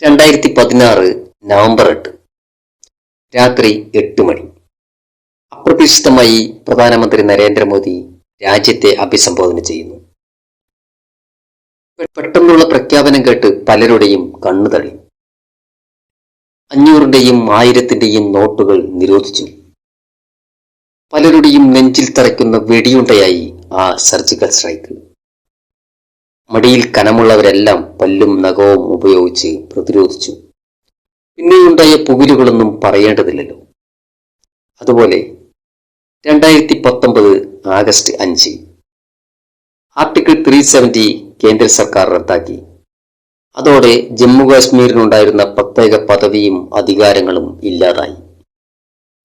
2016 November 8 രാത്രി 8 മണി. അപ്രതീക്ഷിതമായി പ്രധാനമന്ത്രി നരേന്ദ്രമോദി രാജ്യത്തെ അഭിസംബോധന ചെയ്യുന്നു. പെട്ടെന്നുള്ള പ്രഖ്യാപനം കേട്ട് പലരുടെയും കണ്ണുതള്ളി. 500-ന്റെയും 1000-ന്റെയും നോട്ടുകൾ നിരോധിച്ചു. പലരുടെയും നെഞ്ചിൽ തറയ്ക്കുന്ന വെടിയുണ്ടയായി ആ സർജിക്കൽ സ്ട്രൈക്ക്. മടിയിൽ കനമുള്ളവരെല്ലാം പല്ലും നഖവും ഉപയോഗിച്ച് പ്രതിരോധിച്ചു. പിന്നെയുണ്ടായ പുകിലുകളൊന്നും പറയേണ്ടതില്ലല്ലോ. അതുപോലെ 2019 ആഗസ്റ്റ് 5 ആർട്ടിക്കിൾ 370 കേന്ദ്ര സർക്കാർ റദ്ദാക്കി. അതോടെ ജമ്മു കാശ്മീരിനുണ്ടായിരുന്ന പ്രത്യേക പദവിയും അധികാരങ്ങളും ഇല്ലാതായി.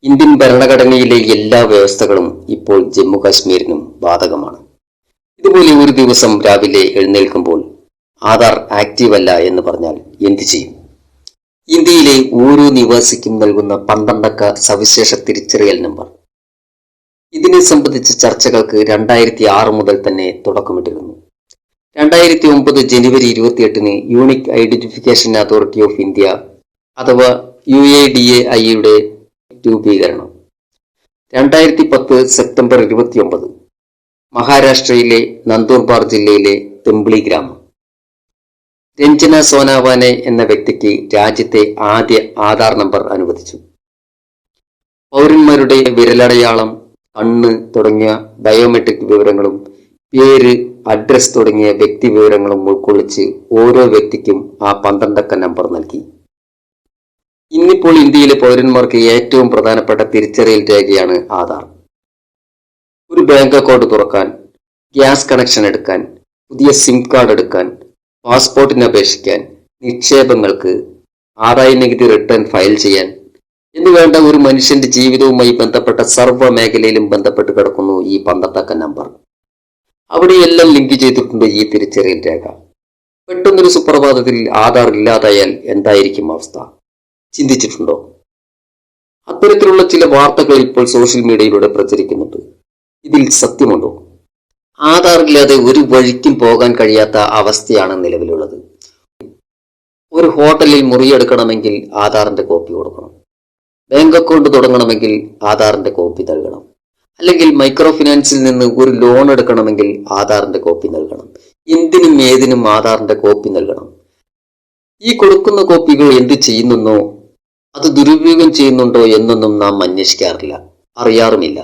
ഇന്ത്യൻ ഭരണഘടനയിലെ എല്ലാ വ്യവസ്ഥകളും ഇപ്പോൾ ജമ്മു കാശ്മീരിനും ബാധകമാണ്. ഇതുപോലെ ഒരു ദിവസം രാവിലെ എഴുന്നേൽക്കുമ്പോൾ ആധാർ ആക്റ്റീവ് അല്ല എന്ന് പറഞ്ഞാൽ എന്തു ചെയ്യും? ഇന്ത്യയിലെ ഓരോ നിവാസിക്കും നൽകുന്ന 12 അക്ക സവിശേഷ തിരിച്ചറിയൽ നമ്പർ. ഇതിനെ സംബന്ധിച്ച ചർച്ചകൾക്ക് 2006 മുതൽ തന്നെ തുടക്കമിട്ടിരുന്നു. 2009 ജനുവരി 28 unique identification authority of India അഥവാ UIDAI രൂപീകരണം. 2010 സെപ്റ്റംബർ 29 മഹാരാഷ്ട്രയിലെ നന്ദുർബാർ ജില്ലയിലെ തെമ്പിളി ഗ്രാമം. രഞ്ജന സോനാവാനെ എന്ന വ്യക്തിക്ക് രാജ്യത്തെ ആദ്യ ആധാർ നമ്പർ അനുവദിച്ചു. പൗരന്മാരുടെ വിരലടയാളം, കണ്ണ് തുടങ്ങിയ ബയോമെട്രിക് വിവരങ്ങളും പേര്, അഡ്രസ് തുടങ്ങിയ വ്യക്തി വിവരങ്ങളും ഉൾക്കൊള്ളിച്ച് ഓരോ വ്യക്തിക്കും ആ 12 അക്ക നമ്പർ നൽകി. ഇന്നിപ്പോൾ ഇന്ത്യയിലെ പൗരന്മാർക്ക് ഏറ്റവും പ്രധാനപ്പെട്ട തിരിച്ചറിയൽ രേഖയാണ് ആധാർ. ഒരു ബാങ്ക് അക്കൗണ്ട് തുറക്കാൻ, ഗ്യാസ് കണക്ഷൻ എടുക്കാൻ, പുതിയ സിം കാർഡ് എടുക്കാൻ, പാസ്പോർട്ടിന് അപേക്ഷിക്കാൻ, നിക്ഷേപങ്ങൾക്ക്, ആദായനികുതി റിട്ടേൺ ഫയൽ ചെയ്യാൻ എന്നുവേണ്ട ഒരു മനുഷ്യന്റെ ജീവിതവുമായി ബന്ധപ്പെട്ട സർവ്വ മേഖലയിലും ബന്ധപ്പെട്ട് കിടക്കുന്നു ഈ 12 അക്ക നമ്പർ. അവിടെയെല്ലാം ലിങ്ക് ചെയ്തിട്ടുണ്ട് ഈ തിരിച്ചറിയൽ രേഖ. പെട്ടെന്നൊരു സുപ്രഭാതത്തിൽ ആധാർ ഇല്ലാതായാൽ എന്തായിരിക്കും അവസ്ഥ? ചിന്തിച്ചിട്ടുണ്ടോ? അത്തരത്തിലുള്ള ചില വാർത്തകൾ ഇപ്പോൾ സോഷ്യൽ മീഡിയയിലൂടെ പ്രചരിക്കുന്നുണ്ട്. ഇതിൽ സത്യമുണ്ടോ? ആധാർ ഇല്ലാതെ ഒരു വഴിക്കും പോകാൻ കഴിയാത്ത അവസ്ഥയാണ് നിലവിലുള്ളത്. ഒരു ഹോട്ടലിൽ മുറിയെടുക്കണമെങ്കിൽ ആധാറിന്റെ കോപ്പി കൊടുക്കണം. ബാങ്ക് അക്കൗണ്ട് തുടങ്ങണമെങ്കിൽ ആധാറിന്റെ കോപ്പി നൽകണം. അല്ലെങ്കിൽ മൈക്രോ ഫിനാൻസിൽ നിന്ന് ഒരു ലോൺ എടുക്കണമെങ്കിൽ ആധാറിന്റെ കോപ്പി നൽകണം. എന്തിനും ഏതിനും ആധാറിന്റെ കോപ്പി നൽകണം. ഈ കൊടുക്കുന്ന കോപ്പികൾ എന്ത് ചെയ്യുന്നെന്നോ അത് ദുരുപയോഗം ചെയ്യുന്നുണ്ടോ എന്നൊന്നും നാം അന്വേഷിക്കാറില്ല, അറിയാറുമില്ല.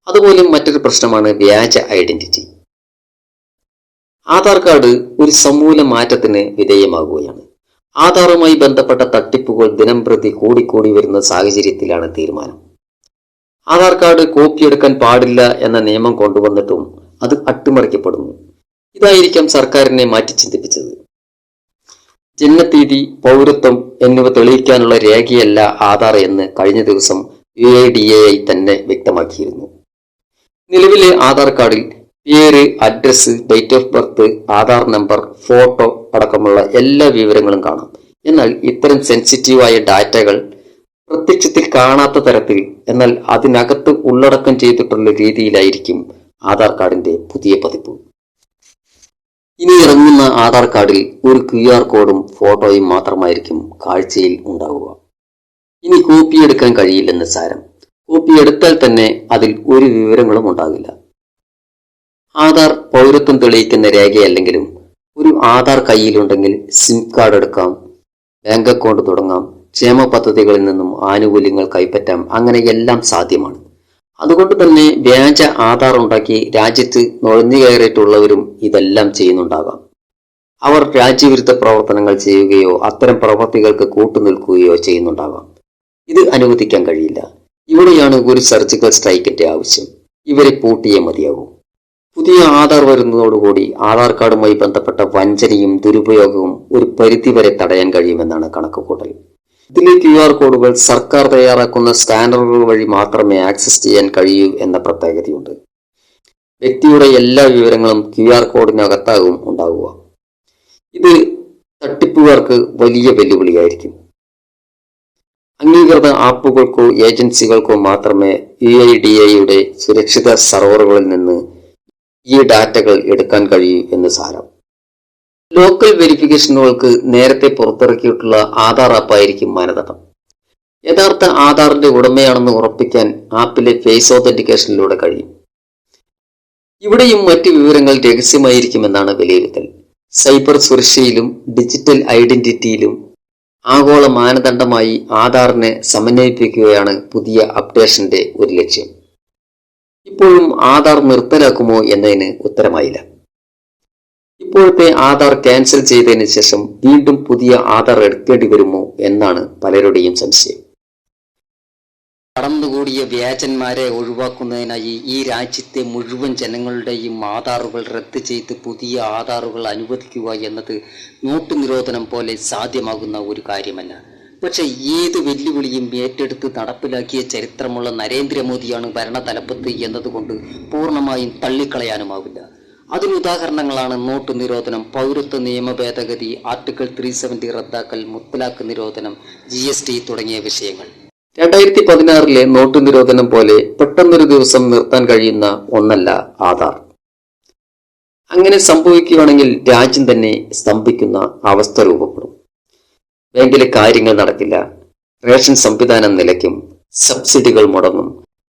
അതുപോലെ മറ്റൊരു പ്രശ്നമാണ് വ്യാജ ഐഡന്റിറ്റി. ആധാർ കാർഡ് ഒരു സമൂല മാറ്റത്തിന് വിധേയമാകുകയാണ്. ആധാറുമായി ബന്ധപ്പെട്ട തട്ടിപ്പുകൾ ദിനംപ്രതി കൂടിക്കൂടി വരുന്ന സാഹചര്യത്തിലാണ് തീരുമാനം. ആധാർ കാർഡ് കോപ്പിയെടുക്കാൻ പാടില്ല എന്ന നിയമം കൊണ്ടുവന്നിട്ടും അത് അട്ടിമറിക്കപ്പെടുന്നു. ഇതായിരിക്കാം സർക്കാരിനെ മാറ്റി ചിന്തിപ്പിച്ചത്. ജനനത്തീയതി, പൗരത്വം എന്നിവ തെളിയിക്കാനുള്ള രേഖയല്ല ആധാർ എന്ന് കഴിഞ്ഞ ദിവസം UIDAI തന്നെ വ്യക്തമാക്കിയിരുന്നു. നിലവിലെ ആധാർ കാർഡിൽ പേര്, address, date of birth, Aadhaar number, photo അടക്കമുള്ള എല്ലാ വിവരങ്ങളും കാണാം. എന്നാൽ ഇത്തരം സെൻസിറ്റീവായ ഡാറ്റകൾ പ്രത്യക്ഷത്തിൽ കാണാത്ത തരത്തിൽ, എന്നാൽ അതിനകത്ത് ഉള്ളടക്കം ചെയ്തിട്ടുള്ള രീതിയിലായിരിക്കും ആധാർ കാർഡിന്റെ പുതിയ പതിപ്പ്. ഇനി ഇറങ്ങുന്ന ആധാർ കാർഡിൽ ഒരു QR കോഡും ഫോട്ടോയും മാത്രമായിരിക്കും കാഴ്ചയിൽ ഉണ്ടാവുക. ഇനി കോപ്പി എടുക്കാൻ കഴിയില്ലെന്ന് സാരം. കോപ്പി എടുത്താൽ തന്നെ അതിൽ ഒരു വിവരങ്ങളും ഉണ്ടാകില്ല. ആധാർ പൗരത്വം തെളിയിക്കുന്ന രേഖയല്ലെങ്കിലും ഒരു ആധാർ കയ്യിലുണ്ടെങ്കിൽ സിം കാർഡ് എടുക്കാം, ബാങ്ക് അക്കൗണ്ട് തുടങ്ങാം, ക്ഷേമ പദ്ധതികളിൽ നിന്നും ആനുകൂല്യങ്ങൾ കൈപ്പറ്റാം. അങ്ങനെ എല്ലാം സാധ്യമാണ്. അതുകൊണ്ട് തന്നെ വ്യാജ ആധാർ ഉണ്ടാക്കി രാജ്യത്ത് നുഴഞ്ഞു കയറിയിട്ടുള്ളവരും ഇതെല്ലാം ചെയ്യുന്നുണ്ടാകാം. അവർ രാജ്യവിരുദ്ധ പ്രവർത്തനങ്ങൾ ചെയ്യുകയോ അത്തരം പ്രവർത്തികൾക്ക് കൂട്ടുനിൽക്കുകയോ ചെയ്യുന്നുണ്ടാകാം. ഇത് അനുവദിക്കാൻ കഴിയില്ല. ഇവിടെയാണ് ഒരു സർജിക്കൽ സ്ട്രൈക്കിന്റെ ആവശ്യം. ഇവരെ പൂട്ടിയേ മതിയാകൂ. പുതിയ ആധാർ വരുന്നതോടുകൂടി ആധാർ കാർഡുമായി ബന്ധപ്പെട്ട വഞ്ചനയും ദുരുപയോഗവും ഒരു പരിധിവരെ തടയാൻ കഴിയുമെന്നാണ് കണക്കുകൂട്ടൽ. ഇതിലെ QR കോഡുകൾ സർക്കാർ തയ്യാറാക്കുന്ന സ്കാനറുകൾ വഴി മാത്രമേ ആക്സസ് ചെയ്യാൻ കഴിയൂ എന്ന പ്രത്യേകതയുണ്ട്. വ്യക്തിയുടെ എല്ലാ വിവരങ്ങളും QR കോഡിനകത്താകും ഉണ്ടാകുക. ഇത് തട്ടിപ്പുകാർക്ക് വലിയ വെല്ലുവിളിയായിരിക്കും. അംഗീകൃത ആപ്പുകൾക്കോ ഏജൻസികൾക്കോ മാത്രമേ UIDAI സുരക്ഷിത സെർവറുകളിൽ നിന്ന് ഈ ഡാറ്റകൾ എടുക്കാൻ കഴിയൂ എന്ന് സാരം. ലോക്കൽ വെരിഫിക്കേഷനുകൾക്ക് നേരത്തെ പുറത്തിറക്കിയിട്ടുള്ള ആധാർ ആപ്പായിരിക്കും മാനദണ്ഡം. യഥാർത്ഥ ആധാറിന്റെ ഉടമയാണെന്ന് ഉറപ്പിക്കാൻ ആപ്പിലെ ഫേസ് ഓതന്റിക്കേഷനിലൂടെ കഴിയും. ഇവിടെയും മറ്റ് വിവരങ്ങൾ രഹസ്യമായിരിക്കുമെന്നാണ് വിലയിരുത്തൽ. സൈബർ സുരക്ഷയിലും ഡിജിറ്റൽ ഐഡന്റിറ്റിയിലും ആഗോള മാനദണ്ഡമായി ആധാറിനെ സമന്വയിപ്പിക്കുകയാണ് പുതിയ അപ്ഡേഷന്റെ ഒരു ലക്ഷ്യം. ഇപ്പോഴും ആധാർ നിർത്തലാക്കുമോ എന്നതിന് ഉത്തരമായില്ല. ഇപ്പോഴത്തെ ആധാർ ക്യാൻസൽ ചെയ്തതിന് ശേഷം വീണ്ടും പുതിയ ആധാർ എടുക്കേണ്ടി വരുമോ എന്നാണ് പലരുടെയും സംശയം. കടന്നുകൂടിയ വ്യാജന്മാരെ ഒഴിവാക്കുന്നതിനായി ഈ രാജ്യത്തെ മുഴുവൻ ജനങ്ങളുടെയും ആധാറുകൾ റദ്ദ് ചെയ്ത് പുതിയ ആധാറുകൾ അനുവദിക്കുക എന്നത് നോട്ട് നിരോധനം പോലെ സാധ്യമാകുന്ന ഒരു കാര്യമല്ല. പക്ഷെ ഏത് വെല്ലുവിളിയും ഏറ്റെടുത്ത് നടപ്പിലാക്കിയ ചരിത്രമുള്ള നരേന്ദ്രമോദിയാണ് ഭരണതലപ്പത്ത് എന്നതുകൊണ്ട് പൂർണ്ണമായും തള്ളിക്കളയാനുമാവില്ല. അതിനുദാഹരണങ്ങളാണ് നോട്ട് നിരോധനം, പൗരത്വ നിയമ ഭേദഗതി, ആർട്ടിക്കിൾ 370 റദ്ദാക്കൽ, മുത്തലാഖ് നിരോധനം, GST തുടങ്ങിയ വിഷയങ്ങൾ. 2016 നോട്ട് നിരോധനം പോലെ പെട്ടെന്നൊരു ദിവസം നിർത്താൻ കഴിയുന്ന ഒന്നല്ല ആധാർ. അങ്ങനെ സംഭവിക്കുകയാണെങ്കിൽ രാജ്യം തന്നെ സ്തംഭിക്കുന്ന അവസ്ഥ രൂപപ്പെടും. ബാങ്കിലെ കാര്യങ്ങൾ നടക്കില്ല, റേഷൻ സംവിധാനം നിലയ്ക്കും, സബ്സിഡികൾ മുടങ്ങും.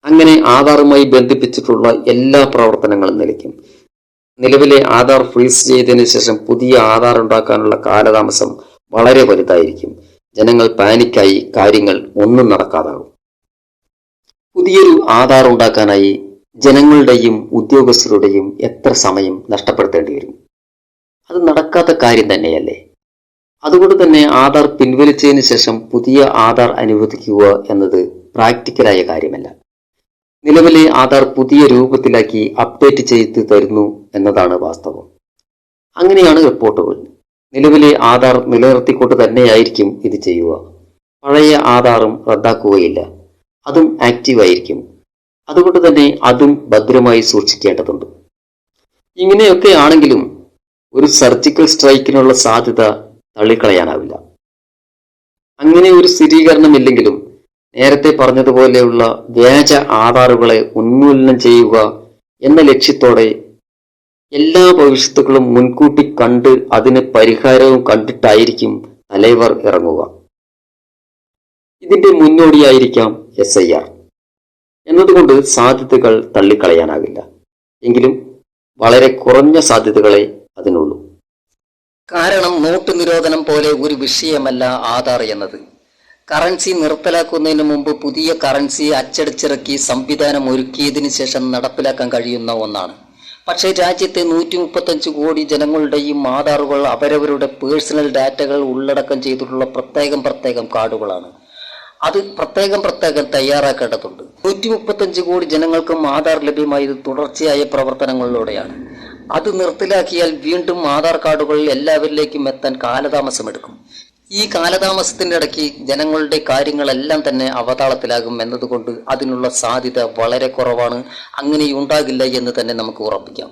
അങ്ങനെ ആധാറുമായി ബന്ധിപ്പിച്ചിട്ടുള്ള എല്ലാ പ്രവർത്തനങ്ങളും നിലയ്ക്കും. നിലവിലെ ആധാർ ഫ്രീസ് ചെയ്തതിനു ശേഷം പുതിയ ആധാർ ഉണ്ടാക്കാനുള്ള കാലതാമസം വളരെ വലുതായിരിക്കും. ജനങ്ങൾ പാനിക്കായി കാര്യങ്ങൾ ഒന്നും നടക്കാതാകും. പുതിയൊരു ആധാർ ഉണ്ടാക്കാനായി ജനങ്ങളുടെയും ഉദ്യോഗസ്ഥരുടെയും എത്ര സമയം നഷ്ടപ്പെടുത്തേണ്ടി വരും? അത് നടക്കാത്ത കാര്യം തന്നെയല്ലേ. അതുകൊണ്ട് തന്നെ ആധാർ പിൻവലിച്ചതിന് ശേഷം പുതിയ ആധാർ അനുവദിക്കുക എന്നത് പ്രാക്ടിക്കലായ കാര്യമല്ല. നിലവിലെ ആധാർ പുതിയ രൂപത്തിലാക്കി അപ്ഡേറ്റ് ചെയ്ത് തരുന്നു എന്നതാണ് വാസ്തവം. അങ്ങനെയാണ് റിപ്പോർട്ടുകൾ. നിലവിലെ ആധാർ നിലനിർത്തിക്കൊണ്ട് തന്നെയായിരിക്കും ഇത് ചെയ്യുക. പഴയ ആധാറും റദ്ദാക്കുകയില്ല, അതും ആക്റ്റീവായിരിക്കും. അതുകൊണ്ട് തന്നെ അതും ഭദ്രമായി സൂക്ഷിക്കേണ്ടതുണ്ട്. ഇങ്ങനെയൊക്കെ ആണെങ്കിലും ഒരു സർജിക്കൽ സ്ട്രൈക്കിനുള്ള സാധ്യത തള്ളിക്കളയാനാവില്ല. അങ്ങനെ ഒരു സ്ഥിരീകരണമില്ലെങ്കിലും നേരത്തെ പറഞ്ഞതുപോലെയുള്ള വ്യാജ ആധാറുകളെ ഉന്മൂലനം ചെയ്യുക എന്ന ലക്ഷ്യത്തോടെ എല്ലാ ഭവിഷ്യത്തുകളും മുൻകൂട്ടി കണ്ട് അതിന് പരിഹാരവും കണ്ടിട്ടായിരിക്കും തലൈവർ ഇറങ്ങുക. ഇതിന്റെ മുന്നോടിയായിരിക്കാം SIR എന്നതുകൊണ്ട് സാധ്യതകൾ തള്ളിക്കളയാനാകില്ല. എങ്കിലും വളരെ കുറഞ്ഞ സാധ്യതകളെ അതിനുള്ളൂ. കാരണം നോട്ട് നിരോധനം പോലെ ഒരു വിഷയമല്ല ആധാർ എന്നത്. കറൻസി നിർത്തലാക്കുന്നതിന് മുമ്പ് പുതിയ കറൻസി അച്ചടിച്ചിറക്കി സംവിധാനം ഒരുക്കിയതിനു ശേഷം നടപ്പിലാക്കാൻ കഴിയുന്ന ഒന്നാണ്. പക്ഷേ രാജ്യത്തെ 135 കോടി ജനങ്ങളുടെയും ആധാറുകൾ അവരവരുടെ പേഴ്സണൽ ഡാറ്റകൾ ഉള്ളടക്കം ചെയ്തിട്ടുള്ള പ്രത്യേകം കാർഡുകളാണ്. അത് പ്രത്യേകം തയ്യാറാക്കേണ്ടതുണ്ട്. 135 കോടി ജനങ്ങൾക്കും ആധാർ ലഭ്യമായത് തുടർച്ചയായ പ്രവർത്തനങ്ങളിലൂടെയാണ്. അത് നിർത്തലാക്കിയാൽ വീണ്ടും ആധാർ കാർഡുകൾ എല്ലാവരിലേക്കും എത്താൻ കാലതാമസമെടുക്കും. ഈ കാലതാമസത്തിന്റെ ഇടയ്ക്ക് ജനങ്ങളുടെ കാര്യങ്ങളെല്ലാം തന്നെ അവതാളത്തിലാകും എന്നതുകൊണ്ട് അതിനുള്ള സാധ്യത വളരെ കുറവാണ്. അങ്ങനെയുണ്ടാകില്ല എന്ന് തന്നെ നമുക്ക് ഉറപ്പിക്കാം.